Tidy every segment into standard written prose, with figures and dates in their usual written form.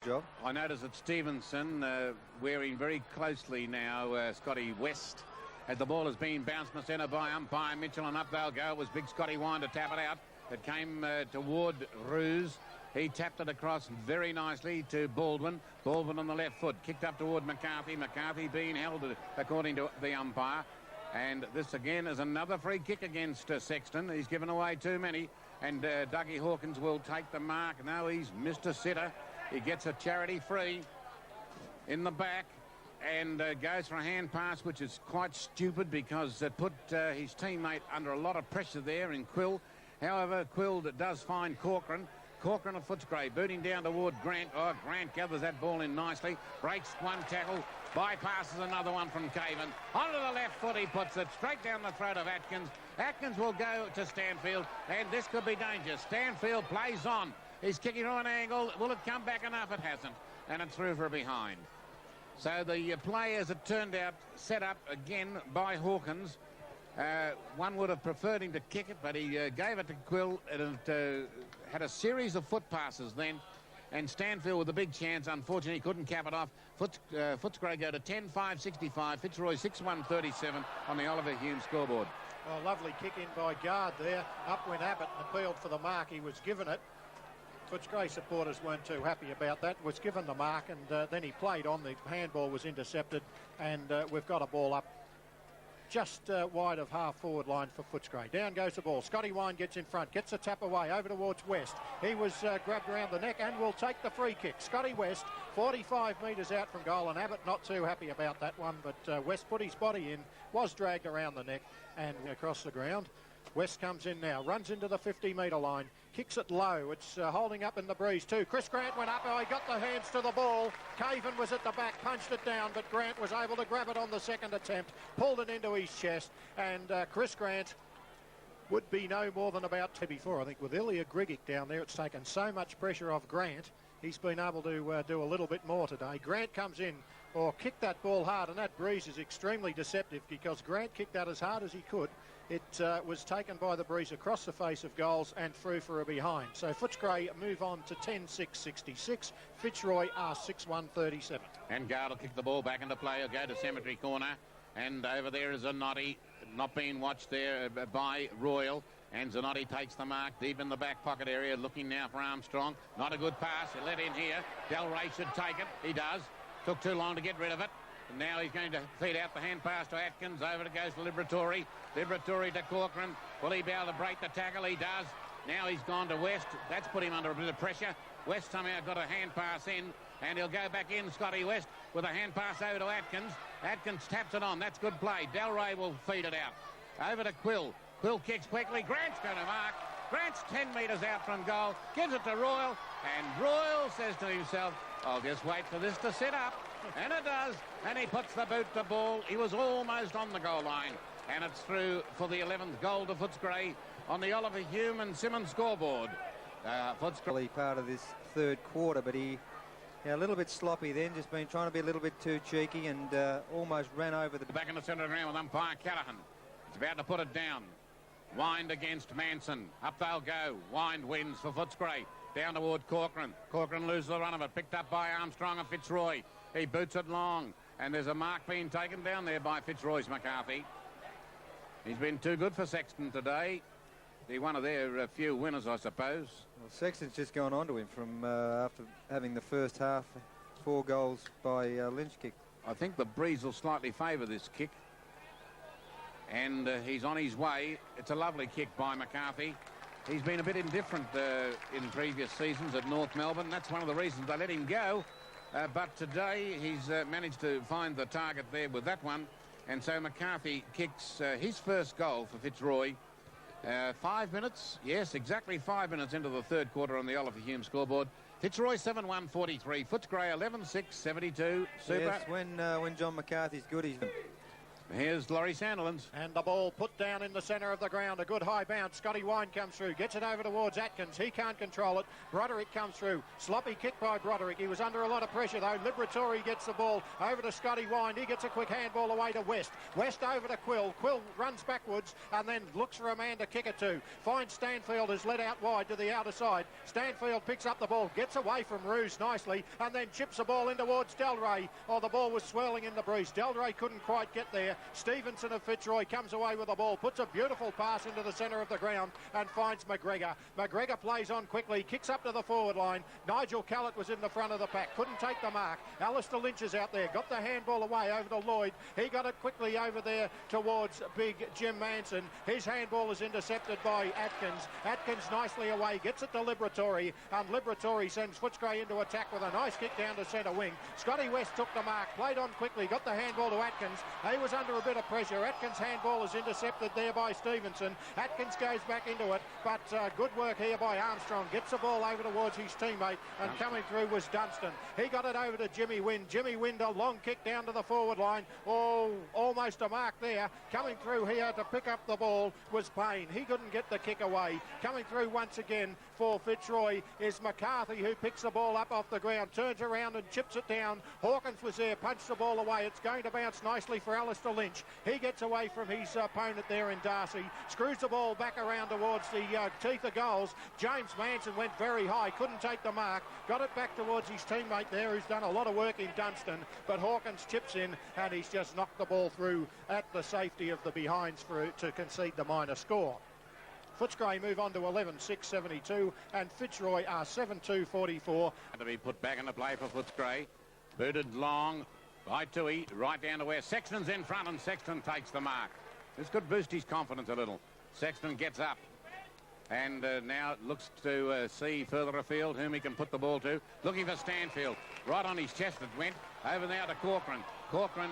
job. I notice that Stevenson wearing very closely now Scotty West. As the ball has been bounced in the centre by umpire Mitchell, and up they'll go. It was big Scotty Wine to tap it out. It came toward Ruse. He tapped it across very nicely to Baldwin. Baldwin on the left foot, kicked up toward McCarthy. McCarthy being held according to the umpire. And this again is another free kick against Sexton. He's given away too many. And Dougie Hawkins will take the mark. No, he's missed a sitter. He gets a charity free in the back. And goes for a hand pass, which is quite stupid because it put his teammate under a lot of pressure there in Quill. However, Quill does find Corcoran. Corcoran of Footscray booting down toward Grant. Oh, Grant gathers that ball in nicely. Breaks one tackle. Bypasses another one from Caven. Onto the left foot he puts it straight down the throat of Atkins. Atkins will go to Stanfield, and this could be dangerous. Stanfield plays on. He's kicking on an angle. Will it come back enough? It hasn't. And it's through for a behind. So the players, it turned out, set up again by Hawkins. One would have preferred him to kick it, but he gave it to Quill. It had a series of foot passes then, and Stanfield with a big chance. Unfortunately, couldn't cap it off. Footscray go to 10-5-65. Fitzroy 6-1-37 on the Oliver Hume scoreboard. Oh, lovely kick in by Guard there. Up went Abbott and appealed for the mark. He was given it. Footscray supporters weren't too happy about that. Was given the mark, and then he played on. The handball was intercepted, and we've got a ball up just wide of half-forward line for Footscray. Down goes the ball. Scotty Wine gets in front, gets a tap away over towards West. He was grabbed around the neck and will take the free kick. Scotty West, 45 metres out from goal, and Abbott not too happy about that one, but West put his body in, was dragged around the neck and across the ground. West comes in now, runs into the 50-metre line, kicks it low. It's holding up in the breeze too. Chris Grant went up. Oh, he got the hands to the ball. Caven was at the back, punched it down, but Grant was able to grab it on the second attempt, pulled it into his chest, and Chris Grant would be no more than about two before. I think with Ilya Grigic down there, it's taken so much pressure off Grant. He's been able to do a little bit more today. Grant comes in, or kicked that ball hard, and that breeze is extremely deceptive because Grant kicked that as hard as he could. It was taken by the breeze across the face of goals and through for a behind. So Footscray move on to 10-6-66. Fitzroy are 6-1-37. And Guard will kick the ball back into play. He'll go to Cemetery corner. And over there is Zanotti, not being watched there by Royal. And Zanotti takes the mark deep in the back pocket area, looking now for Armstrong. Not a good pass. He let in here. Del Rey should take it. He does. Took too long to get rid of it. And now he's going to feed out the hand pass to Atkins. Over it goes to Liberatore. Liberatore to Corcoran. Will he be able to break the tackle? He does. Now he's gone to West. That's put him under a bit of pressure. West somehow got a hand pass in. And he'll go back in, Scotty West, with a hand pass over to Atkins. Atkins taps it on. That's good play. Del Rey will feed it out. Over to Quill. Quill kicks quickly. Grant's going to mark. Grant's 10 metres out from goal. Gives it to Royal. And Royal says to himself, I'll just wait for this to sit up. And it does. And he puts the boot to ball. He was almost on the goal line. And it's through for the 11th goal to Footscray on the Oliver Hume and Simmons scoreboard. Footscray part of this third quarter, but he a little bit sloppy then, just been trying to be a little bit too cheeky and almost ran over the... Back in the centre of the ground with umpire Callaghan. He's about to put it down. Wind against Manson. Up they'll go. Wind wins for Footscray. Down toward Corcoran. Corcoran loses the run of it. Picked up by Armstrong and Fitzroy. He boots it long. And there's a mark being taken down there by Fitzroy's McCarthy. He's been too good for Sexton today. He's one of their few winners, I suppose. Well, Sexton's just gone on to him from after having the first half, 4 goals by Lynch kick. I think the breeze will slightly favour this kick. And he's on his way. It's a lovely kick by McCarthy. He's been a bit indifferent in previous seasons at North Melbourne. That's one of the reasons they let him go. But today he's managed to find the target there with that one. And so McCarthy kicks his first goal for Fitzroy. 5 minutes, yes, exactly 5 minutes into the third quarter on the Oliver Hume scoreboard. Fitzroy 7-1-43, Footscray 11-6-72. Super. Yes, when John McCarthy's good, he's... Here's Laurie Sandilands. And the ball put down in the centre of the ground. A good high bounce. Scotty Wine comes through. Gets it over towards Atkins. He can't control it. Broderick comes through. Sloppy kick by Broderick. He was under a lot of pressure though. Liberatori gets the ball over to Scotty Wine. He gets a quick handball away to West. West over to Quill. Quill runs backwards and then looks for a man to kick it to. Finds Stanfield is led out wide to the outer side. Stanfield picks up the ball. Gets away from Roos nicely and then chips the ball in towards Delray. Oh, the ball was swirling in the breeze. Delray couldn't quite get there. Stevenson of Fitzroy comes away with the ball, puts a beautiful pass into the centre of the ground and finds McGregor. McGregor plays on quickly, kicks up to the forward line. Nigel Callett was in the front of the pack, couldn't take the mark. Alistair Lynch is out there, got the handball away over to Lloyd. He got it quickly over there towards big Jim Manson. His handball is intercepted by Atkins. Atkins nicely away, gets it to Liberatori, and Liberatori sends Footscray into attack with a nice kick down to centre wing. Scotty West took the mark, played on quickly, got the handball to Atkins. He was under a bit of pressure. Atkins' handball is intercepted there by Stevenson. Atkins goes back into it, but good work here by Armstrong. Gets the ball over towards his teammate, and coming through was Dunstan. He got it over to Jimmy Wynn. Jimmy Wynn, a long kick down to the forward line. Oh, almost a mark there. Coming through here to pick up the ball was Payne. He couldn't get the kick away. Coming through once again for Fitzroy is McCarthy, who picks the ball up off the ground, turns around and chips it down. Hawkins was there, punched the ball away. It's going to bounce nicely for Alistair Lynch. He gets away from his opponent there in Darcy, screws the ball back around towards the teeth of goals. James Manson went very high, couldn't take the mark, got it back towards his teammate there who's done a lot of work in Dunstan, but Hawkins chips in and he's just knocked the ball through at the safety of the behinds to concede the minor score. Footscray move on to 11-6-72 and Fitzroy are 7-2-44. To be put back into play for Footscray. Booted long by Tui, right down to where Sexton's in front, and Sexton takes the mark. This could boost his confidence a little. Sexton gets up and now looks to see further afield whom he can put the ball to. Looking for Stanfield. Right on his chest it went. Over now to Corcoran. Corcoran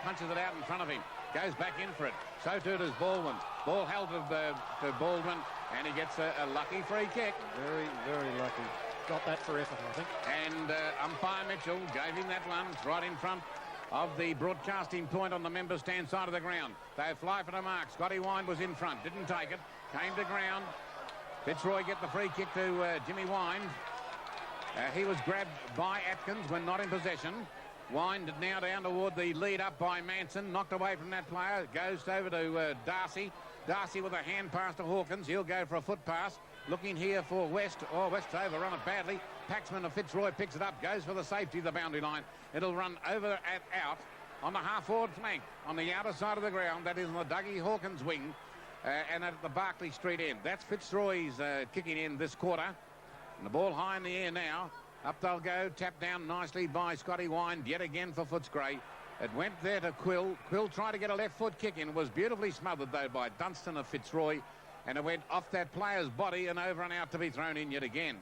punches it out in front of him. Goes back in for it. So too does Baldwin. Ball held to Baldwin, and he gets a lucky free kick. Very, very lucky. Got that for effort, I think. And umpire Mitchell gave him that one. It's right in front of the broadcasting point on the member stand side of the ground. They fly for the mark. Scotty Wine was in front. Didn't take it. Came to ground. Fitzroy get the free kick to Jimmy Wine. He was grabbed by Atkins when not in possession. Wine now down toward the lead up by Manson. Knocked away from that player. Goes over to Darcy. Darcy with a hand pass to Hawkins. He'll go for a foot pass. Looking here for West. Oh, West's overrun it badly. Paxman of Fitzroy picks it up. Goes for the safety of the boundary line. It'll run over and out on the half-forward flank on the outer side of the ground. That is on the Dougie Hawkins wing and at the Barclay Street end. That's Fitzroy's kicking in this quarter. And the ball high in the air now. Up they'll go. Tapped down nicely by Scotty Wine. Yet again for Footscray. It went there to Quill. Quill tried to get a left foot kick in. Was beautifully smothered though by Dunstan of Fitzroy. And it went off that player's body and over and out to be thrown in yet again.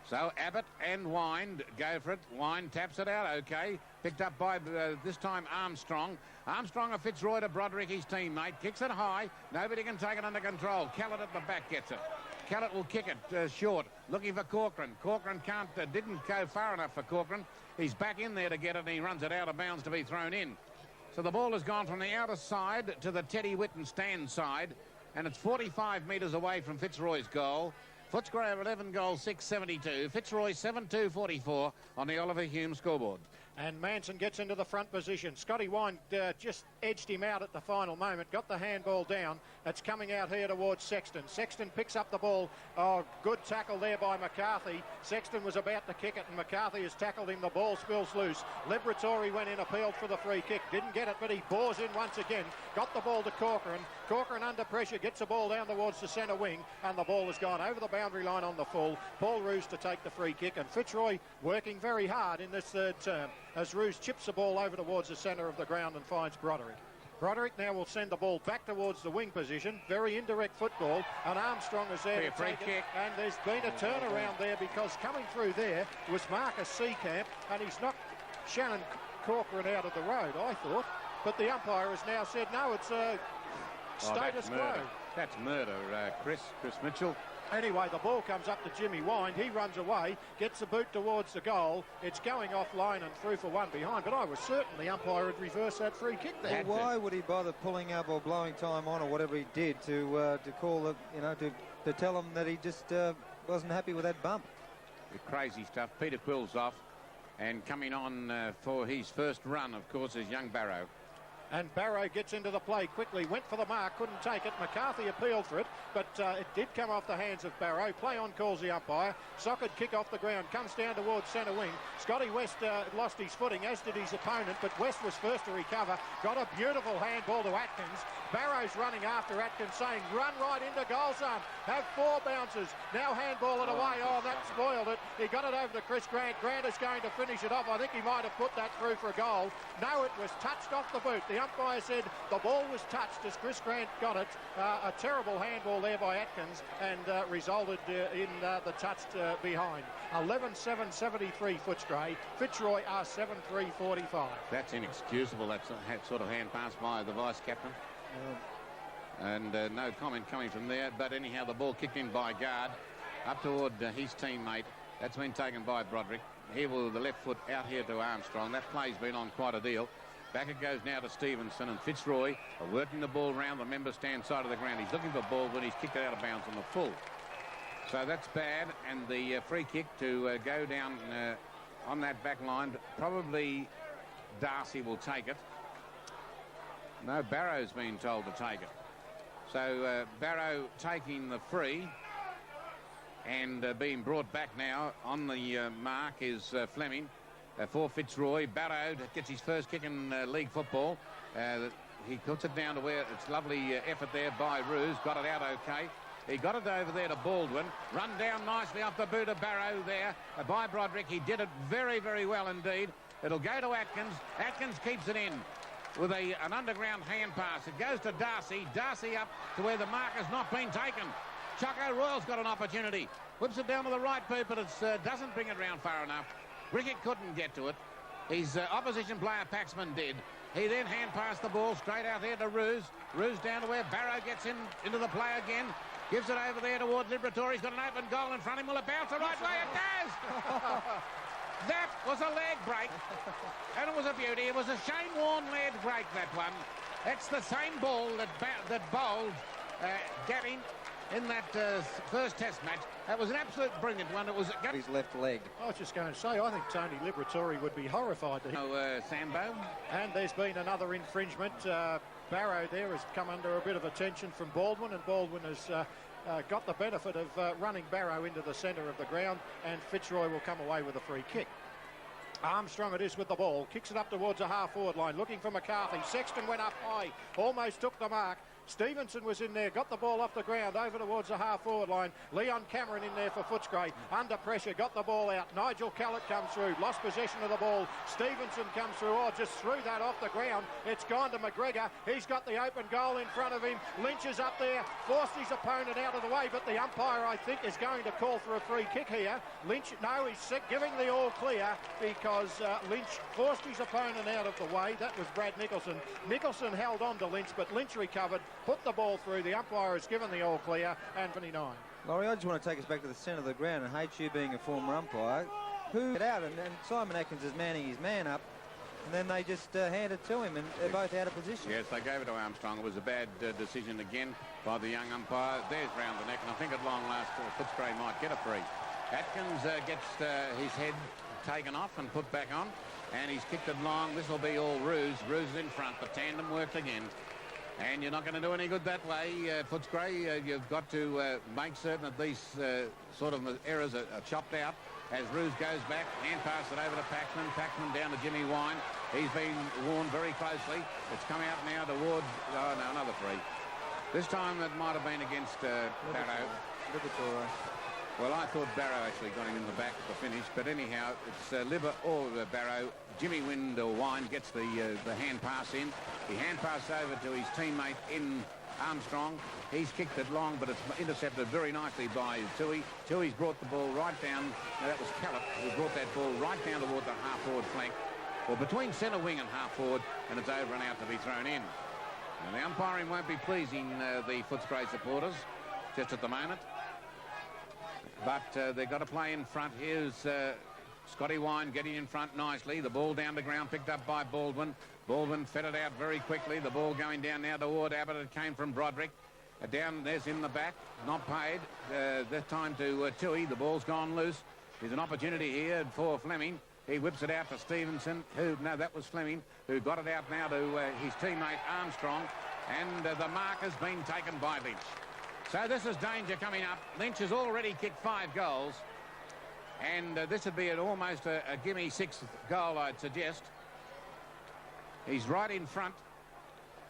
So Abbott and Wine go for it. Wine taps it out, okay. Picked up by, this time, Armstrong. Armstrong of Fitzroy to Broderick, his teammate. Kicks it high. Nobody can take it under control. Callett at the back gets it. Callett will kick it short. Looking for Corcoran. Corcoran didn't go far enough for Corcoran. He's back in there to get it and he runs it out of bounds to be thrown in. So the ball has gone from the outer side to the Teddy Whitten stand side. And it's 45 metres away from Fitzroy's goal. Footscray 11 goals, 672. Fitzroy 7-2-44 on the Oliver Hume scoreboard. And Manson gets into the front position. Scotty Wine just edged him out at the final moment, got the handball down. It's coming out here towards Sexton. Sexton picks up the ball. Oh, good tackle there by McCarthy. Sexton was about to kick it and McCarthy has tackled him. The ball spills loose. Liberatori went in, appealed for the free kick. Didn't get it, but he bores in once again. Got the ball to Corcoran. Corcoran under pressure, gets the ball down towards the centre wing, and the ball has gone over the boundary line on the full. Paul Roos to take the free kick, and Fitzroy working very hard in this third term as Roos chips the ball over towards the centre of the ground and finds Broderick. Broderick now will send the ball back towards the wing position. Very indirect football, and Armstrong is there to take it. And there's been a turnaround there because coming through there was Marcus Seacamp, and he's knocked Shannon Corcoran out of the road, I thought. But the umpire has now said, no, it's status quo. That's murder, Chris Mitchell. Anyway, the ball comes up to Jimmy Wind. He runs away, gets the boot towards the goal. It's going offline and through for one behind. But I was certain the umpire would reverse that free kick there. Well, why would he bother pulling up or blowing time on or whatever he did to call the, to tell him that he just wasn't happy with that bump? Crazy stuff. Peter Quill's off, and coming on for his first run, of course, is young Barrow. And Barrow gets into the play quickly, went for the mark, couldn't take it. McCarthy appealed for it, but it did come off the hands of Barrow. Play on calls the umpire. Socket kick off the ground, comes down towards centre wing. Scotty West lost his footing, as did his opponent, but West was first to recover. Got a beautiful handball to Atkins. Barrow's running after Atkins, saying, run right into goal zone. Have 4 bounces. Now handball it away. Oh, that spoiled it. He got it over to Chris Grant. Grant is going to finish it off. I think he might have put that through for a goal. No, it was touched off the boot. The umpire said the ball was touched as Chris Grant got it. A terrible handball there by Atkins, and resulted in the touched behind. 11-7-73 Footscray. Fitzroy are 7-3-45. That's inexcusable. That's a sort of hand pass by the vice captain. And no comment coming from there. But anyhow, the ball kicked in by Guard up toward his teammate. That's been taken by Broderick. Here with the left foot out here to Armstrong. That play's been on quite a deal. Back it goes now to Stevenson, and Fitzroy are working the ball round the member stand side of the ground. He's looking for the ball, but he's kicked it out of bounds on the full. So that's bad, and the free kick to go down on that back line. Probably Darcy will take it. No, Barrow's been told to take it. So Barrow taking the free, and being brought back now on the mark is Fleming. For Fitzroy, Barrow gets his first kick in league football. He puts it down to where it's lovely effort there by Ruse. Got it out okay. He got it over there to Baldwin. Run down nicely off the boot of Barrow there by Broderick. He did it very, very well indeed. It'll go to Atkins. Atkins keeps it in with an underground hand pass. It goes to Darcy. Darcy up to where the mark has not been taken. Choco Royal's got an opportunity. Whips it down to the right boot, but it doesn't bring it round far enough. Rickett couldn't get to it. His opposition player, Paxman, did. He then hand passed the ball straight out there to Ruse. Ruse down to where Barrow gets into the play again. Gives it over there towards Liberatore. He's got an open goal in front of him. Will it bounce the right way? It does! That was a leg break. And it was a beauty. It was a Shane Warne leg break, that one. It's the same ball that bowled Gatting in that first test match. That was an absolute brilliant one. It was his left leg. I was just going to say, I think Tony Liberatore would be horrified to hear. Sambo. And there's been another infringement. Barrow there has come under a bit of attention from Baldwin, and Baldwin has got the benefit of running Barrow into the centre of the ground, and Fitzroy will come away with a free kick. Armstrong it is with the ball, kicks it up towards the half-forward line, looking for McCarthy. Sexton went up high, almost took the mark. Stevenson was in there, got the ball off the ground, over towards the half-forward line. Leon Cameron in there for Footscray, under pressure, got the ball out. Nigel Callett comes through, lost possession of the ball. Stevenson comes through, just threw that off the ground. It's gone to McGregor. He's got the open goal in front of him. Lynch is up there, forced his opponent out of the way, but the umpire, I think, is going to call for a free kick here. Lynch, no, he's giving the all clear because Lynch forced his opponent out of the way. That was Brad Nicholson. Nicholson held on to Lynch, but Lynch recovered, put the ball through. The umpire has given the all clear, and 29. Laurie, I just want to take us back to the centre of the ground, and hate you being a former umpire. Who get out, and Simon Atkins is manning his man up, and then they just hand it to him, and they're both out of position. Yes, they gave it to Armstrong. It was a bad decision again by the young umpire. There's round the neck, and I think at long last Footscray might get a free. Atkins gets his head taken off and put back on, and he's kicked it long. This will be all Ruse. Ruse in front. The tandem worked again. And you're not going to do any good that way, Footscray. You've got to make certain that these sort of errors are chopped out. As Ruse goes back, hand pass it over to Paxman. Paxman down to Jimmy Wine. He's been warned very closely. It's come out now towards... Oh, no, another free. This time it might have been against Barrow. Liberatore. Well, I thought Barrow actually got him in the back at the finish, but anyhow, it's Libber or Barrow. Jimmy Wine gets the hand pass in. He hand passed over to his teammate in Armstrong. He's kicked it long, but it's intercepted very nicely by Tui. Tui's brought the ball right down. Now, that was Callett who brought that ball right down toward the half-forward flank. Well, between centre wing and half-forward, and it's over and out to be thrown in. And the umpiring won't be pleasing the Footscray supporters just at the moment. but they've got to play in front. Here's Scotty Wine getting in front nicely. The ball down the ground, picked up by Baldwin. Baldwin fed it out very quickly. The ball going down now toward Abbott. It came from Broderick. Down, there's in the back, not paid. This time to Tui. The ball's gone loose. There's an opportunity here for Fleming. He whips it out to Stevenson, no, that was Fleming, who got it out now to his teammate Armstrong. And the mark has been taken by Lynch. So this is danger coming up. Lynch has already kicked 5 goals. And this would be almost a gimme 6th goal, I'd suggest. He's right in front.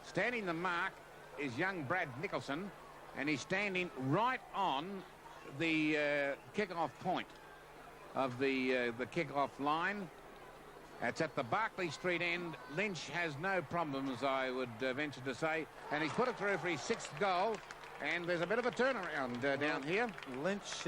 Standing the mark is young Brad Nicholson, and he's standing right on the kick-off point of the kick-off line. It's at the Barclay Street end. Lynch has no problems, I would venture to say, and he's put it through for his 6th goal. And there's a bit of a turnaround down here. Lynch,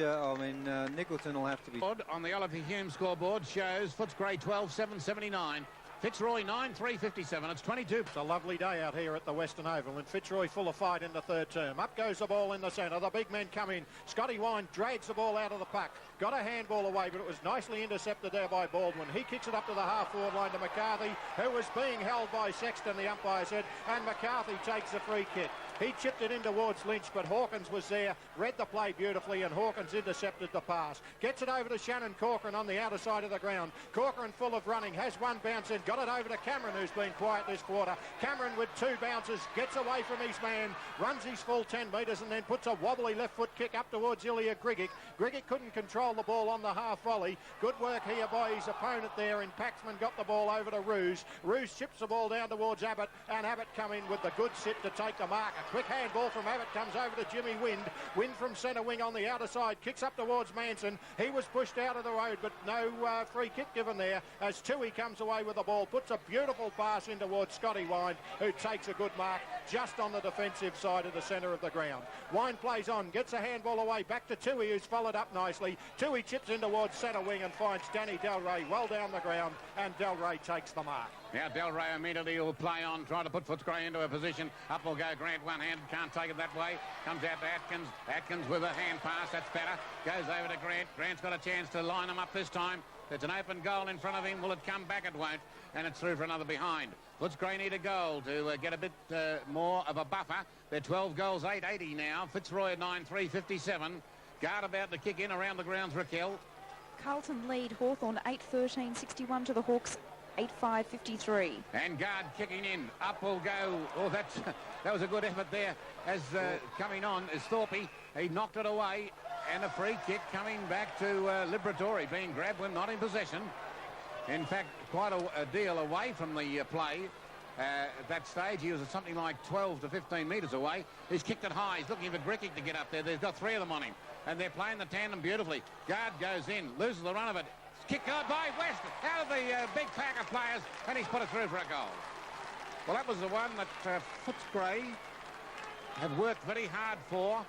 Nicholson will have to be... On the Oliver Hume scoreboard shows Footscray 12-7-79. Fitzroy 9-3-57. It's 22. It's a lovely day out here at the Western Oval, and Fitzroy full of fight in the 3rd term. Up goes the ball in the centre. The big men come in. Scotty Wine drags the ball out of the puck. Got a handball away, but it was nicely intercepted there by Baldwin. He kicks it up to the half-forward line to McCarthy, who was being held by Sexton, the umpire said, and McCarthy takes the free kick. He chipped it in towards Lynch, but Hawkins was there, read the play beautifully, and Hawkins intercepted the pass. Gets it over to Shannon Corcoran on the outer side of the ground. Corcoran full of running, has one bounce in, got it over to Cameron, who's been quiet this quarter. Cameron with 2 bounces, gets away from his man, runs his full 10 metres, and then puts a wobbly left foot kick up towards Ilya Grigic. Grigic couldn't control the ball on the half volley. Good work here by his opponent there, and Paxman got the ball over to Roos. Roos chips the ball down towards Abbott, and Abbott come in with the good sit to take the mark. A quick handball from Abbott comes over to Jimmy Wind. Wind from centre wing on the outer side, kicks up towards Manson. He was pushed out of the road, but no free kick given there as Tui comes away with the ball, puts a beautiful pass in towards Scotty Wine, who takes a good mark just on the defensive side of the centre of the ground. Wine plays on, gets a handball away, back to Tui, who's followed up nicely. Tui chips in towards centre wing and finds Danny Delray well down the ground, and Delray takes the mark. Now Delray immediately will play on, trying to put Footscray into a position. Up will go Grant, one hand, can't take it that way. Comes out to Atkins. Atkins with a hand pass, that's better. Goes over to Grant. Grant's got a chance to line them up this time. There's an open goal in front of him. Will it come back? It won't. And it's through for another behind. Footscray need a goal to get a bit more of a buffer. They're 12 goals, 8-80 now. Fitzroy at 9-3-57. Guard about to kick in around the grounds, Raquel. Carlton lead Hawthorn 8-13-61 to the Hawks 8-5-53. And Guard kicking in. Up will go. Oh, that was a good effort there. As coming on is Thorpe. He knocked it away. And a free kick coming back to Liberatore, being grabbed when not in possession. In fact, quite a deal away from the play. At that stage, he was at something like 12 to 15 metres away. He's kicked it high. He's looking for Grikic to get up there. They've got 3 of them on him. And they're playing the tandem beautifully. Guard goes in, loses the run of it. Kicked out by West, out of the big pack of players, and he's put it through for a goal. Well, that was the one that Footscray have worked very hard for.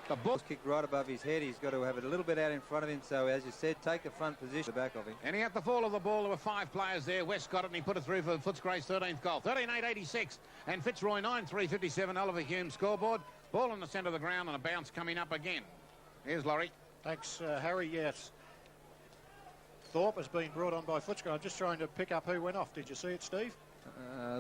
The ball's kicked right above his head. He's got to have it a little bit out in front of him. So, as you said, take the front position, the back of him. And he had the fall of the ball. There were 5 players there. West got it, and he put it through for Footscray's 13th goal. 13-8-86. And Fitzroy 9-3-57. Oliver Hume scoreboard. Ball in the centre of the ground, and a bounce coming up again. Here's Laurie. Thanks, Harry. Yes. Thorpe has been brought on by Footscray. I'm just trying to pick up who went off. Did you see it, Steve?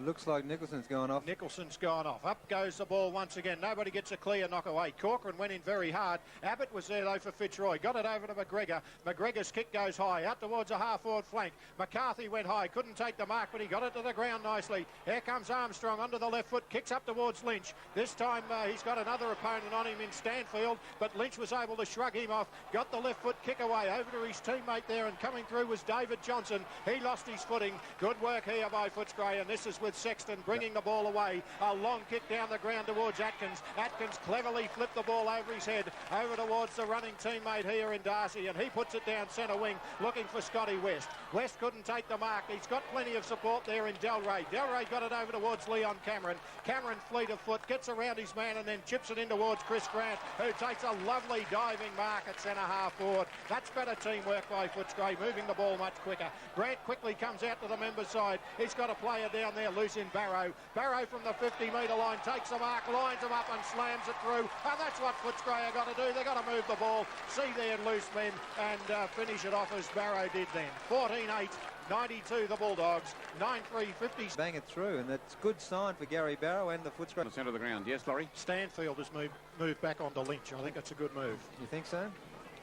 Looks like Nicholson's gone off. Nicholson's gone off. Up goes the ball once again. Nobody gets a clear knock away. Corcoran went in very hard. Abbott was there, though, for Fitzroy. Got it over to McGregor. McGregor's kick goes high, out towards a half-forward flank. McCarthy went high. Couldn't take the mark, but he got it to the ground nicely. Here comes Armstrong onto the left foot. Kicks up towards Lynch. This time he's got another opponent on him in Stanfield, but Lynch was able to shrug him off. Got the left foot kick away over to his teammate there, and coming through was David Johnson. He lost his footing. Good work here by Footscray, and this is with Sexton bringing the ball away. A long kick down the ground towards Atkins. Atkins cleverly flipped the ball over his head, over towards the running teammate here in Darcy, and he puts it down centre wing, looking for Scotty West. West couldn't take the mark. He's got plenty of support there in Delray. Delray got it over towards Leon Cameron. Cameron, fleet of foot, gets around his man and then chips it in towards Chris Grant, who takes a lovely diving mark at centre half forward. That's better teamwork by Footscray, moving the ball much quicker. Grant quickly comes out to the member side. He's got to play player down there, loose in Barrow. Barrow from the 50-metre line takes the mark, lines him up and slams it through. And that's what Footscray are going to do. They've got to move the ball, see their loose men, and finish it off as Barrow did then. 14-8. 92 the Bulldogs, 9-3-50. Bang it through, and that's good sign for Gary Barrow and the Footscray. The centre of the ground. Yes, Laurie? Stanfield has moved back onto Lynch. I think that's a good move. You think so?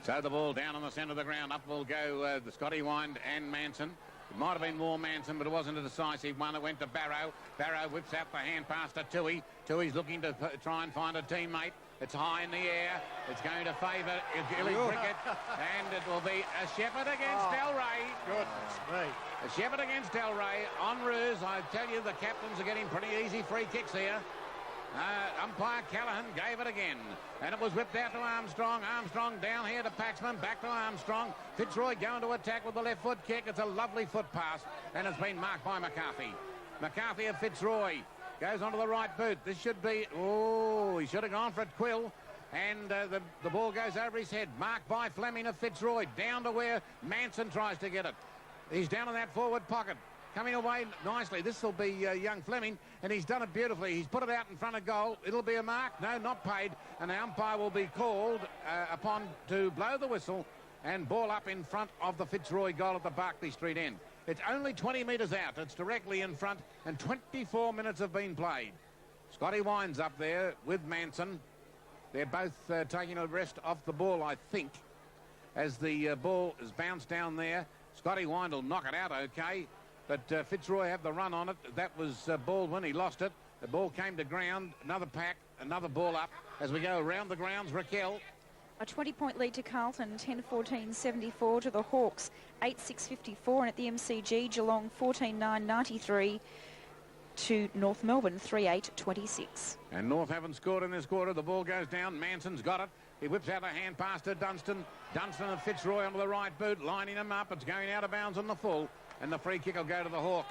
So the ball down on the centre of the ground. Up will go the Scotty Wind and Manson. It might have been more Manson, but it wasn't a decisive one. It went to Barrow. Barrow whips out the hand pass to Toohey. Toohey's looking to try and find a teammate. It's high in the air. It's going to favour Gilly Brickett. And it will be a Shepherd against Delray. Goodness me. A Shepherd against Delray on ruse. I tell you, the captains are getting pretty easy free kicks here. Umpire Callaghan gave it again, and it was whipped out to Armstrong. Armstrong down here to Paxman, back to Armstrong. Fitzroy going to attack with the left foot kick. It's a lovely foot pass, and it's been marked by McCarthy. McCarthy of Fitzroy goes onto the right boot. This should be, he should have gone for it, Quill. And the ball goes over his head. Marked by Fleming of Fitzroy, down to where Manson tries to get it. He's down in that forward pocket. Coming away nicely. This will be young Fleming, and he's done it beautifully. He's put it out in front of goal. It'll be a mark. No, not paid. And the umpire will be called upon to blow the whistle and ball up in front of the Fitzroy goal at the Barclay Street end. It's only 20 metres out. It's directly in front, and 24 minutes have been played. Scotty Wine's up there with Manson. They're both taking a rest off the ball, I think, as the ball is bounced down there. Scotty Wine will knock it out okay. But Fitzroy have the run on it. That was Baldwin. He lost it. The ball came to ground. Another pack, another ball up. As we go around the grounds, Raquel. A 20-point lead to Carlton, 10-14-74 to the Hawks, 8-6-54. And at the MCG, Geelong 14-9-93 to North Melbourne, 3-8-26. And North haven't scored in this quarter. The ball goes down. Manson's got it. He whips out a hand pass to Dunstan. Dunstan and Fitzroy onto the right boot, lining him up. It's going out of bounds on the full. And the free kick will go to the Hawk.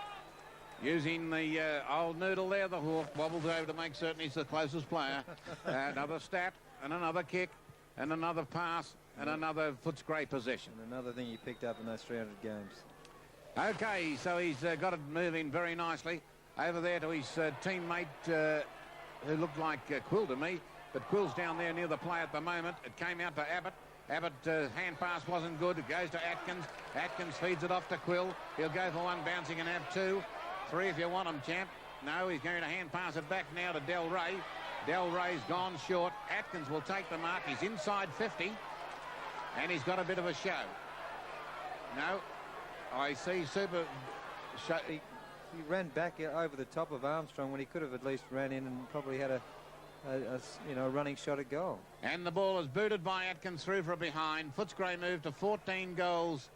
Using the old noodle there, the Hawk wobbles over to make certain he's the closest player. Another stat and another kick and another pass and another Footscray possession. And another thing he picked up in those 300 games. Okay, so he's got it moving very nicely. Over there to his teammate who looked like Quill to me. But Quill's down there near the play at the moment. It came out to Abbott. Abbott, hand pass wasn't good. It goes to Atkins. Atkins feeds it off to Quill. He'll go for one bouncing and have two. Three if you want him, champ. No, he's going to hand pass it back now to Del Rey. Del Rey's gone short. Atkins will take the mark. He's inside 50. And he's got a bit of a show. No, I see Super... He ran back over the top of Armstrong when he could have at least ran in and probably had a running shot at goal. And the ball is booted by Atkins through for a behind. Footscray moved to 14 goals,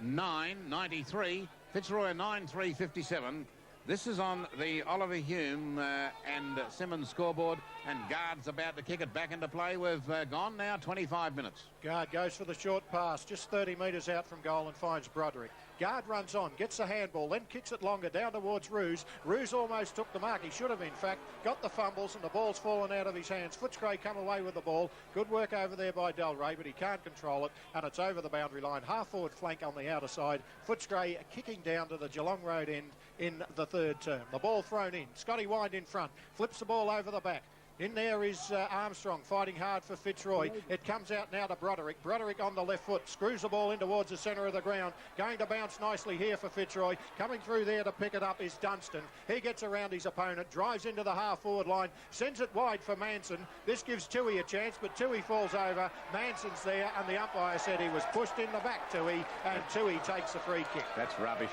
9-93. Fitzroy 9-3-57. This is on the Oliver Hume and Simmons scoreboard, and Guard's about to kick it back into play. We've gone now 25 minutes. Guard goes for the short pass, just 30 metres out from goal and finds Broderick. Guard runs on, gets the handball, then kicks it longer down towards Ruse. Ruse almost took the mark. He should have, in fact, got the fumbles, and the ball's fallen out of his hands. Footscray come away with the ball. Good work over there by Del Rey, but he can't control it, and it's over the boundary line. Half-forward flank on the outer side. Footscray kicking down to the Geelong Road end in the third term. The ball thrown in. Scotty Wind in front. Flips the ball over the back. In there is Armstrong fighting hard for Fitzroy. It comes out now to Broderick. Broderick on the left foot. Screws the ball in towards the centre of the ground. Going to bounce nicely here for Fitzroy. Coming through there to pick it up is Dunstan. He gets around his opponent. Drives into the half-forward line. Sends it wide for Manson. This gives Toohey a chance, but Toohey falls over. Manson's there, and the umpire said he was pushed in the back, Toohey, and Toohey takes the free kick. That's rubbish.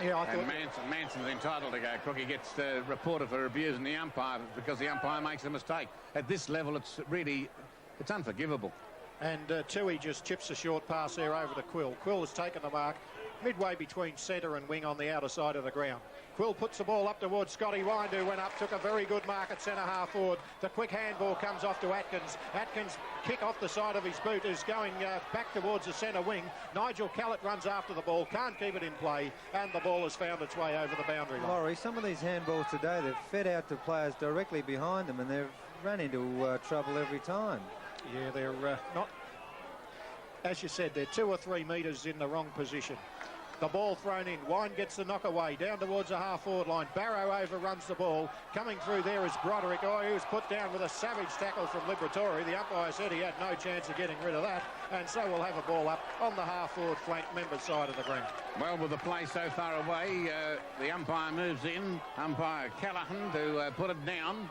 Yeah, I thought... And Manson's entitled to go. Crookie gets reported for abusing the umpire because the umpire makes a mistake. At this level, it's unforgivable. And Toohey just chips a short pass there over to Quill. Quill has taken the mark midway between centre and wing on the outer side of the ground. Quill puts the ball up towards Scotty Wind, who went up, took a very good mark at centre half forward. The quick handball comes off to Atkins. Atkins kick off the side of his boot is going back towards the centre wing. Nigel Callett runs after the ball, can't keep it in play, and the ball has found its way over the boundary line. Laurie, some of these handballs today, they've fed out to players directly behind them, and they've run into trouble every time. Yeah, they're not... As you said, they're 2 or 3 metres in the wrong position. The ball thrown in. Wine gets the knock away down towards the half-forward line. Barrow overruns the ball. Coming through there is Broderick. Oh, he was put down with a savage tackle from Liberatore. The umpire said he had no chance of getting rid of that. And so we'll have a ball up on the half-forward flank member side of the ground. Well, with the play so far away, the umpire moves in. Umpire Callaghan to put it down.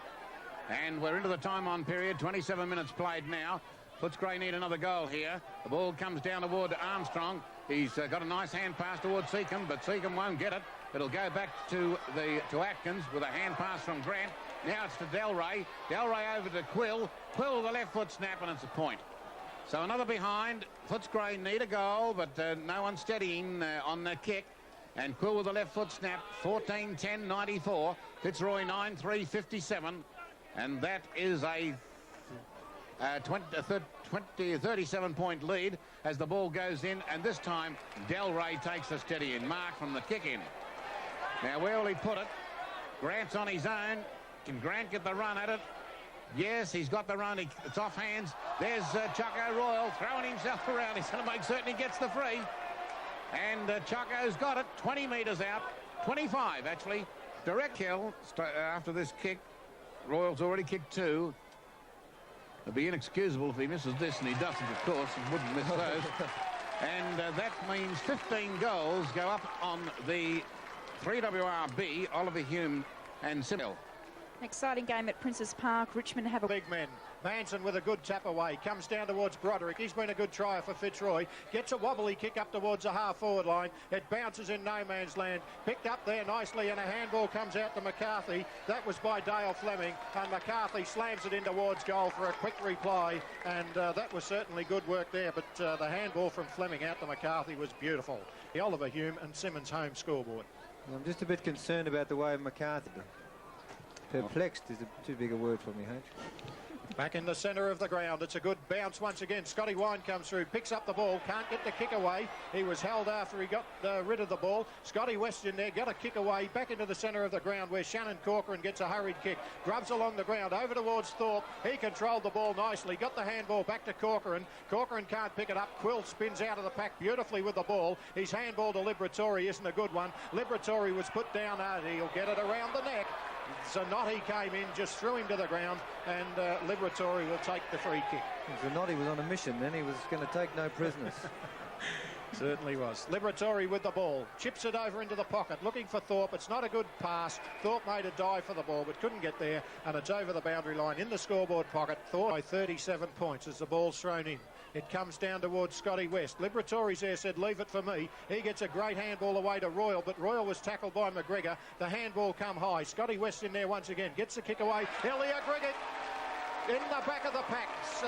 And we're into the time-on period. 27 minutes played now. Footscray need another goal here. The ball comes down toward Armstrong. He's got a nice hand pass towards Seacombe, but Seacombe won't get it. It'll go back to Atkins with a hand pass from Grant. Now it's to Delray. Delray over to Quill. Quill with a left foot snap, and it's a point. So another behind. Footscray need a goal, but no one steadying on the kick. And Quill with a left foot snap. 14-10-94. Fitzroy 9-3-57. And that is a 37-point lead as the ball goes in, and this time Delray takes a steady in. Mark from the kick in. Now where will he put it? Grant's on his own. Can Grant get the run at it? Yes, he's got the run. It's off hands. There's Choco Royal throwing himself around. He's going to make certain he gets the free. And Choco's got it. 20 metres out. 25 actually. Direct kill after this kick. Royal's already kicked 2. It'll be inexcusable if he misses this, and he doesn't, of course. He wouldn't miss those. And that means 15 goals go up on the 3WRB, Oliver Hume and Simmel. Exciting game at Princes Park. Richmond have a big men. Manson with a good tap away. Comes down towards Broderick. He's been a good trier for Fitzroy. Gets a wobbly kick up towards the half-forward line. It bounces in no man's land. Picked up there nicely, and a handball comes out to McCarthy. That was by Dale Fleming, and McCarthy slams it in towards goal for a quick reply. And that was certainly good work there, but the handball from Fleming out to McCarthy was beautiful. The Oliver Hume and Simmons home scoreboard. I'm just a bit concerned about the way McCarthy. Perplexed is too big a word for me, H. Back in the centre of the ground. It's a good bounce once again. Scotty Wine comes through, picks up the ball, can't get the kick away. He was held after he got rid of the ball. Scotty West in there, got a kick away, back into the centre of the ground where Shannon Corcoran gets a hurried kick. Grubs along the ground, over towards Thorpe. He controlled the ball nicely, got the handball back to Corcoran. Corcoran can't pick it up. Quill spins out of the pack beautifully with the ball. His handball to Liberatore isn't a good one. Liberatore was put down hard. He'll get it around the neck. Zanotti came in, just threw him to the ground, and Liberatore will take the free kick. Zanotti was on a mission then. He was going to take no prisoners. Certainly was. Liberatore with the ball. Chips it over into the pocket, looking for Thorpe. It's not a good pass. Thorpe made a dive for the ball, but couldn't get there, and it's over the boundary line in the scoreboard pocket. Thorpe by 37 points as the ball's thrown in. It comes down towards Scotty West. Liberatore's there, said, leave it for me. He gets a great handball away to Royal, but Royal was tackled by McGregor. The handball come high. Scotty West in there once again. Gets the kick away. Elliot Griggett in the back of the packs.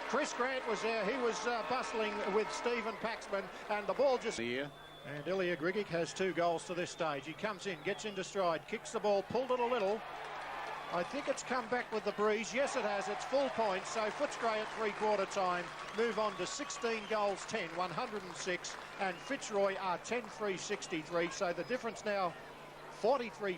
Chris Grant was there. He was bustling with Stephen Paxman, and the ball just... Here. And Ilya Grigic has 2 goals to this stage. He comes in, gets into stride, kicks the ball, pulled it a little. I think it's come back with the breeze. Yes, it has. It's full points. So Footscray at 3/4 time move on to 16 goals, 10, 106. And Fitzroy are 10-3-63. So the difference now, 43.